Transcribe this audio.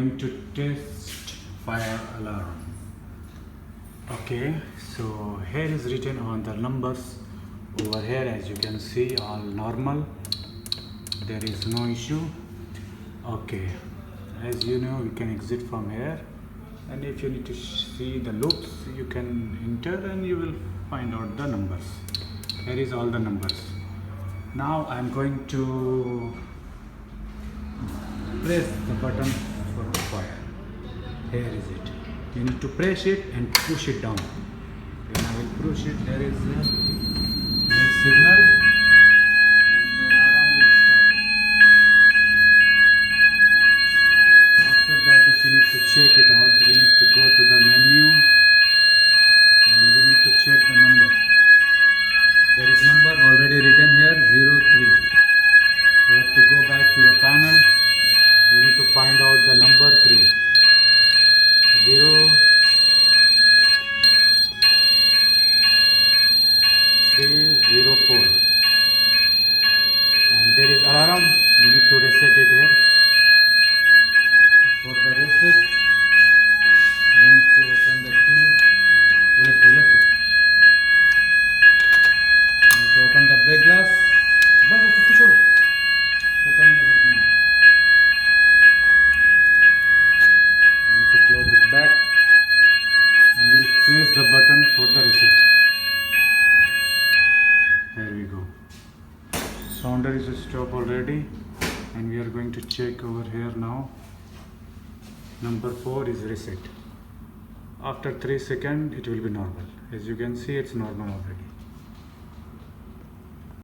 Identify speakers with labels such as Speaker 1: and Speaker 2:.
Speaker 1: going to test fire alarm. Okay, so here is written on the numbers over here, as you can see, all normal, there is no issue. Okay, as you know, you can exit from here, and if you need to see the loops, you can enter and you will find out the numbers. Here is all the numbers. Now I am going to press the button for the fire. Here is it. You need to press it and push it down. When I will push it, there is a signal and the alarm will start. After that, if you need to check it out, we need to go to the menu and we need to check the number. There is number already written here, 03. We have to go back to the panel. We need to find out the number 3. 0304. And there is alarm. We need to reset it here. For the reset, we need to open the key. Left. We need to open the brake glass. Open the brake glass. We need to close it back and we'll press the button for the reset. There we go. Sounder is stopped already, and we are going to check over here now. Number 4 is reset. After 3 seconds, it will be normal. As you can see, it's normal already.